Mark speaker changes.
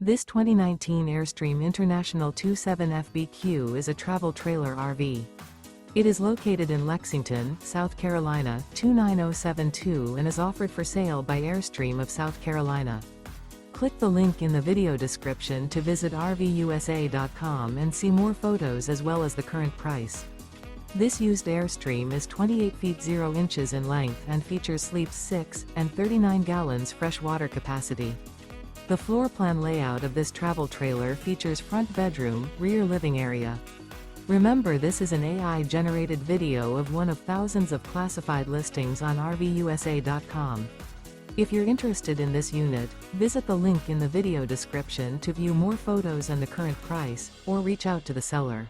Speaker 1: This 2019 Airstream International 27FBQ is a travel trailer RV. It is located in Lexington, South Carolina, 29072 and is offered for sale by Airstream of South Carolina. Click the link in the video description to visit RVUSA.com and see more photos as well as the current price. This used Airstream is 28 feet 0 inches in length and features sleeps 6 and 39 gallons fresh water capacity. The floor plan layout of this travel trailer features front bedroom, rear living area. Remember, this is an AI-generated video of one of thousands of classified listings on RVUSA.com. If you're interested in this unit, visit the link in the video description to view more photos and the current price, or reach out to the seller.